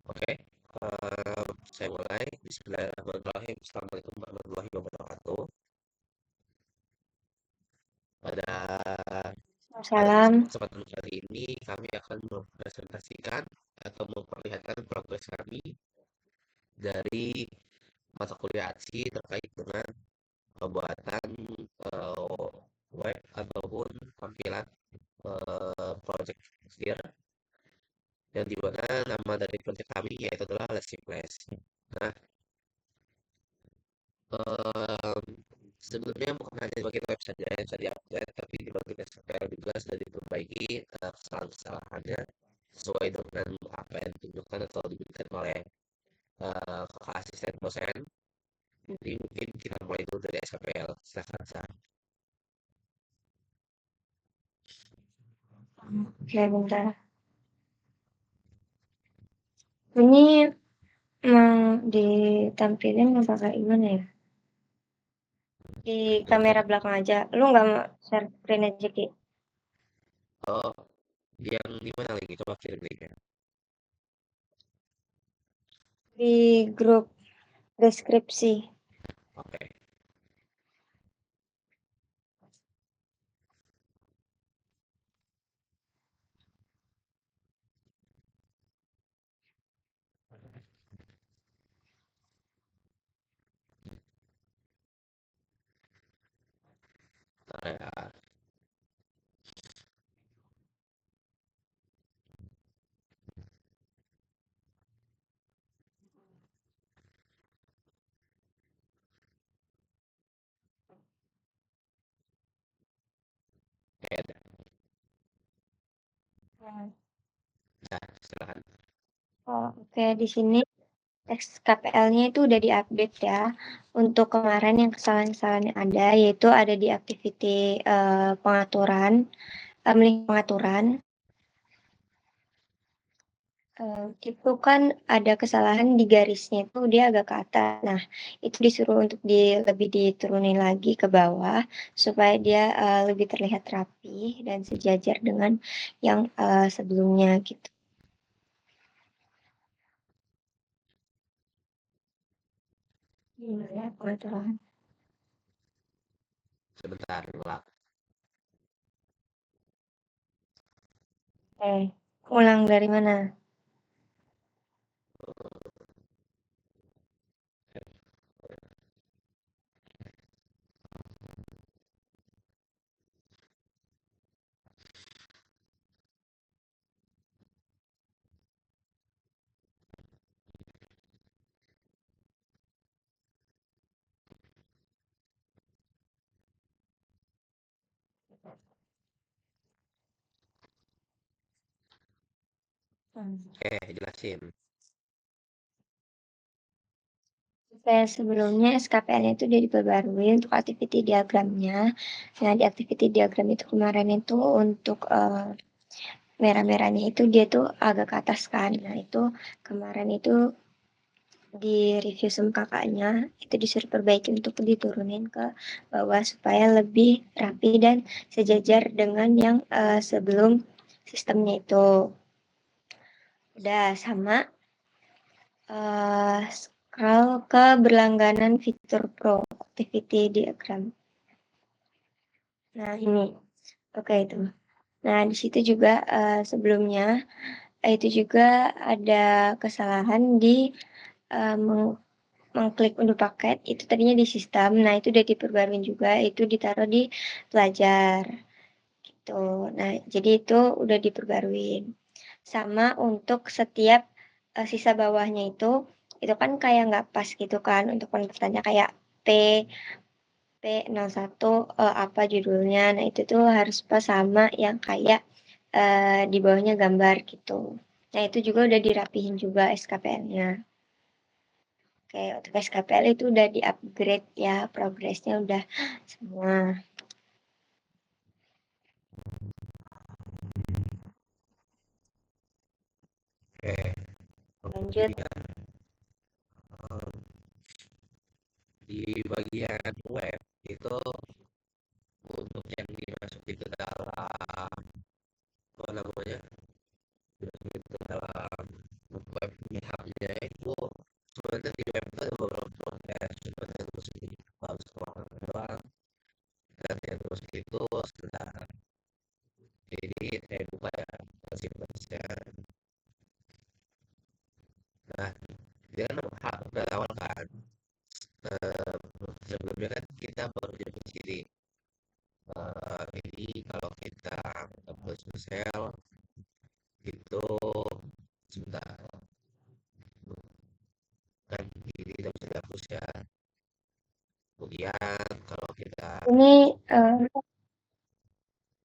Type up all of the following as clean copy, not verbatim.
Oke, saya mulai. Bismillahirrahmanirrahim. Assalamualaikum warahmatullahi wabarakatuh. Pada pada Salam. kesempatan kali ini kami akan mempresentasikan atau memperlihatkan progres kami dari mata kuliah ATSI terkait dengan pembuatan eh, web ataupun tampilan project Sphere yang dimana nama dari project kami yaitu adalah Lessing Place. Nah, Eee, sebelumnya bukan hanya di bagian web saja yang sudah di-update, tapi di bagian SQL juga sudah diperbaiki, kesalahan-kesalahannya sesuai dengan apa yang ditunjukkan atau diberikan oleh, kakak asisten dosen. Jadi mungkin kita mulai dulu dari SQL, silakan Sa. Oke, bentar. Ini mau ditampilin apa kayak gimana ya? Di kamera belakang aja. Lu nggak mau share screen aja, Ki? Oh, yang di mana lagi? Coba kirim linknya. Di grup deskripsi. Oke, bentar ya. Oke, ada. Hmm. Nah, silakan. Oh, oke. Di sini SKPL-nya itu udah diupdate ya. Untuk kemarin yang kesalahan-kesalahan yang ada, yaitu ada di activity pengaturan, link pengaturan. Itu kan ada kesalahan di garisnya itu dia agak ke atas. Nah, itu disuruh untuk lebih diturunin lagi ke bawah supaya dia, lebih terlihat rapi dan sejajar dengan yang, sebelumnya gitu. Gimana ya pengaturan? Sebentar, ulang. Ulang dari mana? Mmm. Oke, jelasin. Oke, sebelumnya SKPL-nya itu udah diperbarui untuk activity diagramnya. Nah, di activity diagram itu kemarin itu untuk, merah-merahnya itu dia tuh agak ke atas kan. Nah, itu kemarin itu di-review sama Kakaknya, itu disuruh perbaiki untuk diturunin ke bawah supaya lebih rapi dan sejajar dengan yang, sebelum sistemnya itu. Udah sama, scroll ke berlangganan fitur Pro Activity Diagram. Nah, ini. Oke, itu. Nah, di situ juga, sebelumnya, itu juga ada kesalahan di, mengklik unduh paket, itu tadinya di sistem, nah itu udah diperbaruin juga, itu ditaruh di pelajar, gitu. Nah, jadi itu udah diperbaruin. Sama untuk setiap, sisa bawahnya itu kan kayak nggak pas gitu kan untuk penempatnya kayak P P01, apa judulnya. Nah, itu tuh harus pas sama yang kayak, di bawahnya gambar gitu. Nah, itu juga udah dirapihin juga SKPL-nya. Oke, untuk SKPL itu udah di-upgrade ya, progresnya udah semua. Oke, Lanjut. kemudian di bagian web itu untuk yang dimasukin ke dalam apa namanya dimasukin ke dalam webnya GitHub-nya itu sebenarnya di web itu ada beberapa proses, cuman yang musik harus keluar doang, dan yang musik itu sebentar. Jadi saya buka ya fasilitasnya. Nah, dia kan udah awal kan. Eh, Sebelumnya kan kita baru jadi sendiri. Ini kalau kita upload sosial itu sebentar, kan ini kita bisa dihapus ya. Kemudian kalau kita Ini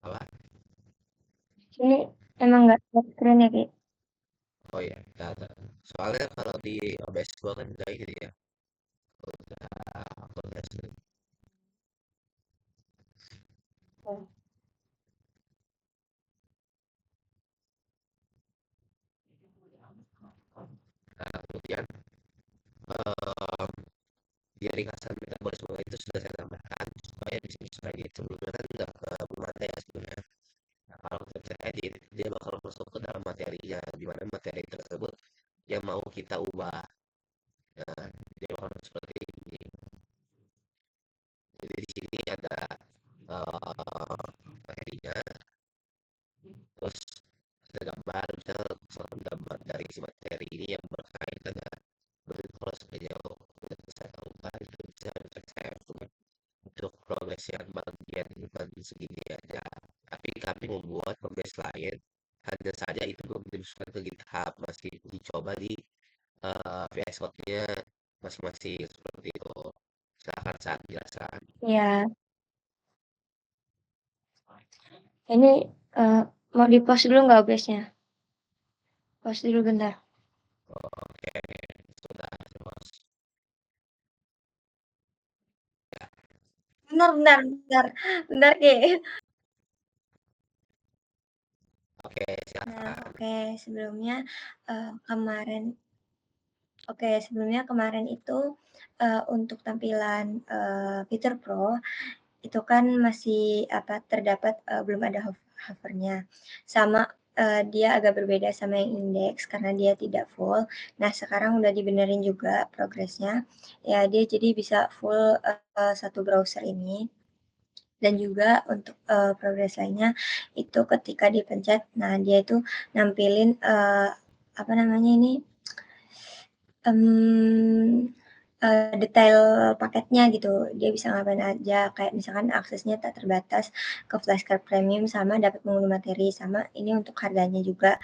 apa? ini emang nggak screen ya, Ki? Oh ya, data. Soalnya kalau di OBS gua kan udah ini ya, udah upload hasil. Nah, kemudian em, di ringkasan metabolisme itu sudah saya tambahkan supaya bisa bisa edit. Sebelumnya kan nggak belum ada ya sebenarnya. Nah, kalau kita bisa edit, dia bakal masuk ke dalam materinya, di mana materi tersebut yang mau kita ubah. Nah, dia bakal seperti ini. Jadi di sini ada materinya, terus ada gambar, misalnya gambar dari si materi ini yang berkaitan dengan kalau sejauh udah saya ubah itu bisa saya untuk progres yang bagian bukan segini aja. Tapi kami membuat progres lain, hanya saja itu belum dimasukkan ke GitHub, masih dicoba di VS Code-nya masing-masing seperti itu. Silahkan saat jelaskan. Ya, ini eh, mau di-post dulu nggak OBS-nya? Post dulu bentar. Oke, sudah terus. Bentar, bentar, bentar. Bentar, Ki. Oke, Nah, silakan. oke. Sebelumnya kemarin kemarin itu untuk tampilan fitur Pro itu kan masih apa terdapat belum ada hovernya. Sama dia agak berbeda sama yang indeks karena dia tidak full. Nah, sekarang udah dibenerin juga progresnya. Ya, dia jadi bisa full satu browser ini. Dan juga untuk progres lainnya itu ketika dipencet, nah dia itu nampilin apa namanya ini um, detail paketnya gitu. Dia bisa ngapain aja, kayak misalkan aksesnya tak terbatas ke flashcard premium sama dapat mengunduh materi sama ini untuk harganya juga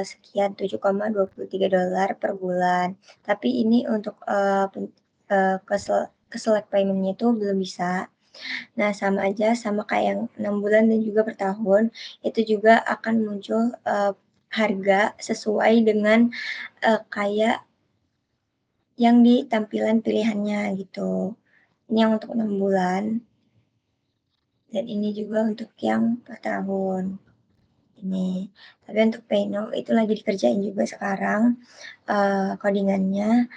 sekian $7,23 per bulan. Tapi ini untuk ke select paymentnya itu belum bisa. Nah, sama aja sama kayak yang 6 bulan dan juga per tahun, itu juga akan muncul harga sesuai dengan kayak yang di tampilan pilihannya gitu. Ini yang untuk 6 bulan dan ini juga untuk yang per tahun. Ini. Tapi untuk Paynow itu lagi dikerjain juga sekarang codingannya.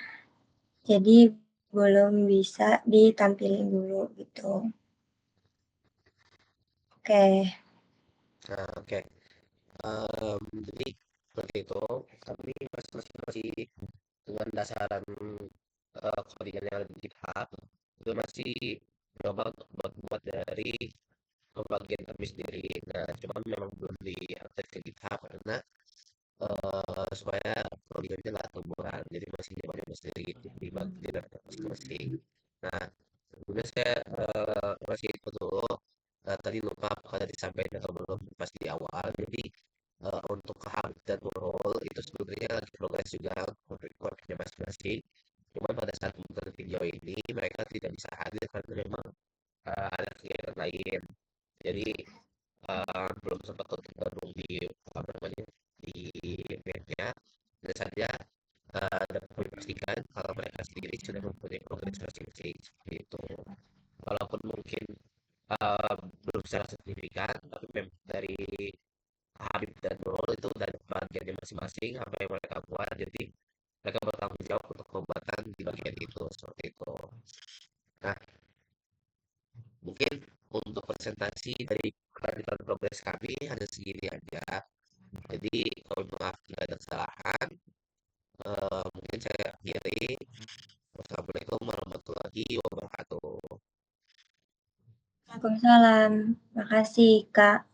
Jadi belum bisa ditampilin dulu gitu. Oke. Nah, oke. Jadi seperti itu. Kami masih dengan dasaran codingan yang ada di GitHub itu masih coba untuk buat dari bagian kami sendiri. Nah, cuman memang belum di-update ke GitHub karena supaya codingannya nggak tumbuhan. Jadi masih nyoba-nyoba sendiri di bagian masing-masing. Nah, kemudian saya masih itu dulu. Tadi lupa apakah tadi disampaikan atau belum pas di awal. Jadi untuk Habib dan Nurul itu sebenarnya lagi progres juga recordnya masing-masing. Cuman pada saat membuat video ini mereka tidak bisa hadir karena memang ada kegiatan lain. Jadi belum sempat untuk gabung di apa namanya di eventnya. Dan saja dapat memastikan kalau mereka sendiri sudah mempunyai progres masing-masing seperti itu. Walaupun mungkin belum secara signifikan, tapi memang dari Habib dan Nurul itu dari bagiannya masing-masing apa yang mereka buat, jadi mereka bertanggung jawab untuk pembuatan di bagian itu seperti itu. Nah, mungkin untuk presentasi dari kelanjutan progres kami hanya segini aja. Jadi kalau maaf jika ada kesalahan, akhiri. Wassalamualaikum warahmatullahi wabarakatuh. Waalaikumsalam. Makasih, Kak.